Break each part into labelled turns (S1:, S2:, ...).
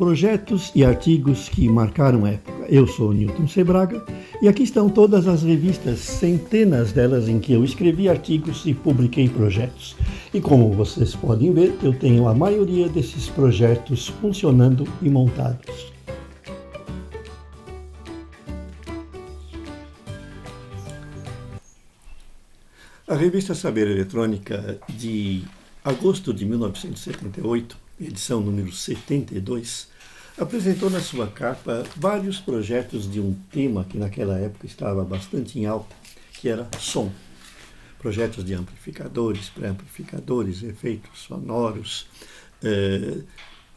S1: Projetos e artigos que marcaram a época. Eu sou Newton Sebraga e aqui estão todas as revistas, centenas delas em que eu escrevi artigos e publiquei projetos. E como vocês podem ver, eu tenho a maioria desses projetos funcionando e montados. A revista Saber Eletrônica de agosto de 1978, edição número 72, apresentou na sua capa vários projetos de um tema que naquela época estava bastante em alta, que era som. Projetos de amplificadores, pré-amplificadores, efeitos sonoros,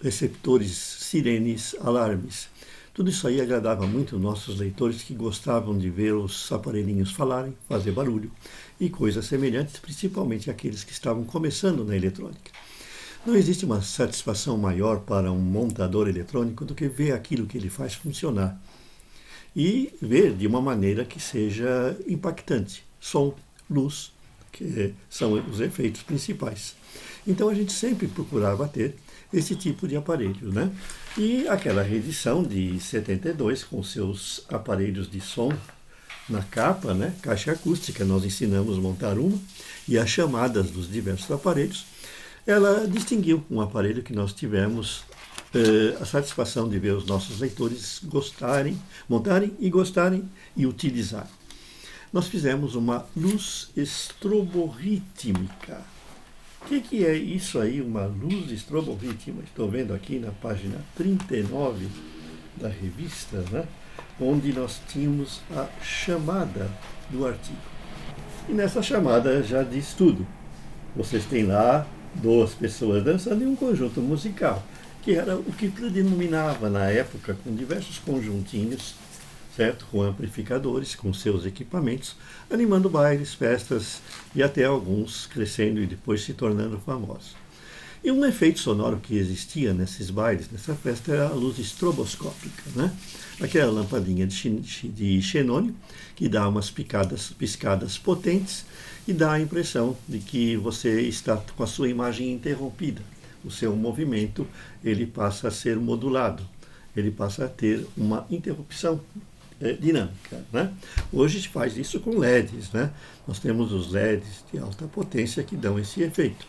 S1: receptores, sirenes, alarmes. Tudo isso aí agradava muito nossos leitores que gostavam de ver os aparelhinhos falarem, fazer barulho e coisas semelhantes, principalmente aqueles que estavam começando na eletrônica. Não existe uma satisfação maior para um montador eletrônico do que ver aquilo que ele faz funcionar e ver de uma maneira que seja impactante. Som, luz, que são os efeitos principais. Então a gente sempre procurava ter esse tipo de aparelho, né? E aquela reedição de 72, com seus aparelhos de som na capa, né? Caixa acústica, nós ensinamos a montar uma, e as chamadas dos diversos aparelhos, ela distinguiu um aparelho que nós tivemos a satisfação de ver os nossos leitores gostarem, montarem e gostarem e utilizarem. Nós fizemos uma luz estroborrítmica. O que é isso aí, uma luz estroborrítmica? Estou vendo aqui na página 39 da revista, né? Onde nós tínhamos a chamada do artigo. E nessa chamada já diz tudo. Vocês têm lá 2 pessoas dançando em um conjunto musical, que era o que predominava na época, com diversos conjuntinhos, certo? Com amplificadores, com seus equipamentos, animando bailes, festas e até alguns crescendo e depois se tornando famosos. E um efeito sonoro que existia nesses bailes, nessa festa, era a luz estroboscópica, né? Aquela lampadinha de xenônio que dá umas piscadas potentes e dá a impressão de que você está com a sua imagem interrompida. O seu movimento ele passa a ser modulado, ele passa a ter uma interrupção dinâmica, né? Hoje se faz isso com LEDs, né? Nós temos os LEDs de alta potência que dão esse efeito.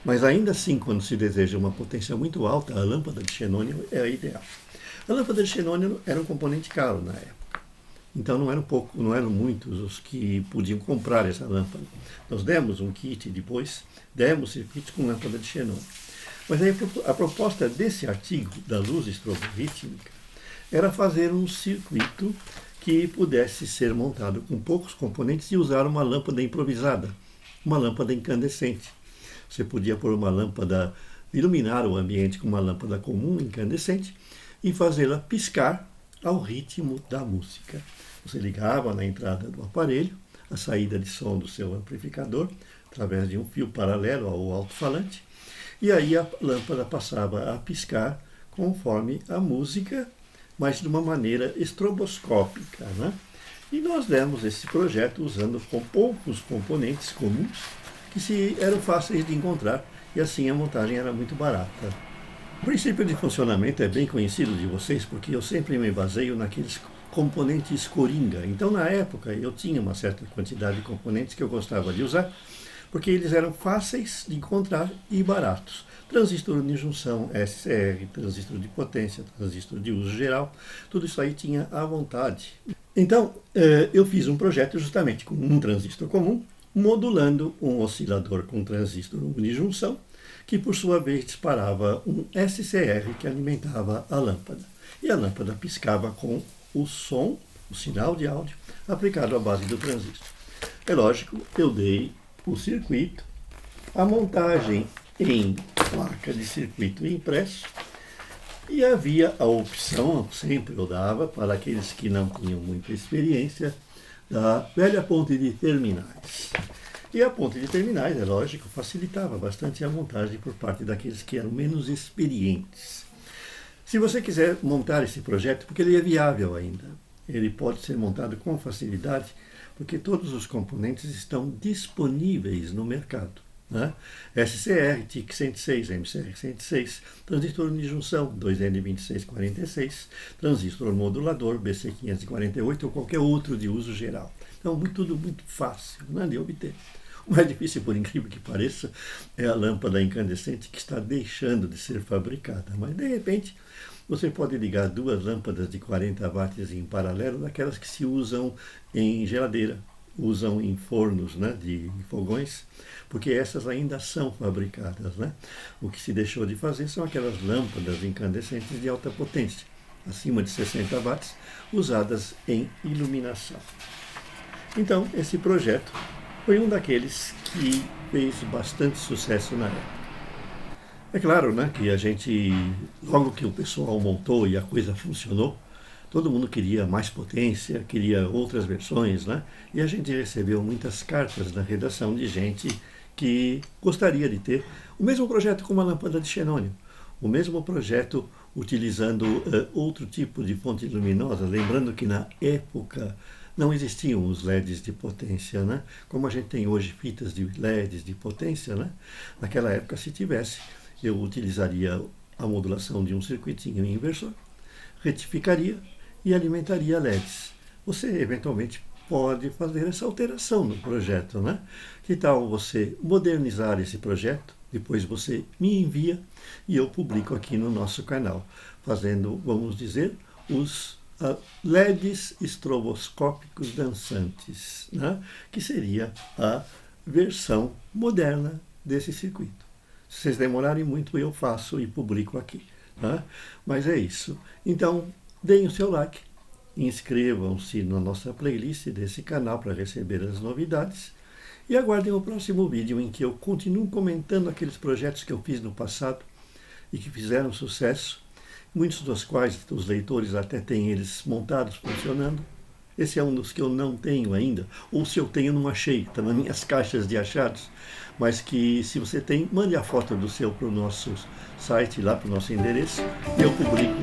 S1: Mas ainda assim, quando se deseja uma potência muito alta, a lâmpada de xenônio é a ideal. A lâmpada de xenônio era um componente caro na época. Então não eram muitos os que podiam comprar essa lâmpada. Nós demos um kit depois, demos circuitos com lâmpada de xenônio. Mas aí a proposta desse artigo, da luz estroborrítmica, era fazer um circuito que pudesse ser montado com poucos componentes e usar uma lâmpada improvisada, uma lâmpada incandescente. Você podia pôr uma lâmpada, iluminar o ambiente com uma lâmpada comum incandescente e fazê-la piscar ao ritmo da música. Você ligava na entrada do aparelho a saída de som do seu amplificador através de um fio paralelo ao alto-falante e aí a lâmpada passava a piscar conforme a música, mas de uma maneira estroboscópica, né? E nós demos esse projeto usando com poucos componentes comuns que eram fáceis de encontrar e assim a montagem era muito barata. O princípio de funcionamento é bem conhecido de vocês porque eu sempre me baseio naqueles componentes coringa. Então na época eu tinha uma certa quantidade de componentes que eu gostava de usar porque eles eram fáceis de encontrar e baratos. Transistor de junção, SCR, transistor de potência, transistor de uso geral, tudo isso aí tinha à vontade. Então, eu fiz um projeto justamente com um transistor comum, modulando um oscilador com transistor unijunção, que por sua vez disparava um SCR que alimentava a lâmpada. E a lâmpada piscava com o som, o sinal de áudio, aplicado à base do transistor. É lógico, eu dei o circuito, a montagem em placa de circuito impresso, e havia a opção, sempre eu dava, para aqueles que não tinham muita experiência, da velha ponte de terminais. E a ponte de terminais, é lógico, facilitava bastante a montagem por parte daqueles que eram menos experientes. Se você quiser montar esse projeto, porque ele é viável ainda, ele pode ser montado com facilidade, porque todos os componentes estão disponíveis no mercado. né? SCR, TIC 106, MCR 106, transistor de junção 2N2646, transistor modulador BC 548 ou qualquer outro de uso geral. Então, tudo muito fácil, né, de obter. O mais difícil, por incrível que pareça, é a lâmpada incandescente que está deixando de ser fabricada. Mas, de repente, você pode ligar duas lâmpadas de 40 watts em paralelo, daquelas que se usam em geladeira, usam em fornos, né, de fogões, porque essas ainda são fabricadas, né? O que se deixou de fazer são aquelas lâmpadas incandescentes de alta potência, acima de 60 watts, usadas em iluminação. Então, esse projeto foi um daqueles que fez bastante sucesso na época. É claro, né, que a gente, logo que o pessoal montou e a coisa funcionou, todo mundo queria mais potência, queria outras versões, né? E a gente recebeu muitas cartas da redação de gente que gostaria de ter o mesmo projeto com uma lâmpada de xenônio, o mesmo projeto utilizando outro tipo de fonte luminosa, lembrando que na época não existiam os LEDs de potência, né? Como a gente tem hoje fitas de LEDs de potência, né? Naquela época, se tivesse, eu utilizaria a modulação de um circuitinho inversor, retificaria e alimentaria LEDs. Você, eventualmente, pode fazer essa alteração no projeto, né? Que tal você modernizar esse projeto? Depois você me envia e eu publico aqui no nosso canal, fazendo, vamos dizer, os LEDs estroboscópicos dançantes, né? Que seria a versão moderna desse circuito. Se vocês demorarem muito, eu faço e publico aqui, né? Mas é isso. Então, deem o seu like, inscrevam-se na nossa playlist desse canal para receber as novidades e aguardem o próximo vídeo em que eu continuo comentando aqueles projetos que eu fiz no passado e que fizeram sucesso, muitos dos quais os leitores até têm eles montados, funcionando. Esse é um dos que eu não tenho ainda, ou se eu tenho, não achei, está nas minhas caixas de achados, mas que se você tem, mande a foto do seu para o nosso site, lá para o nosso endereço, e eu publico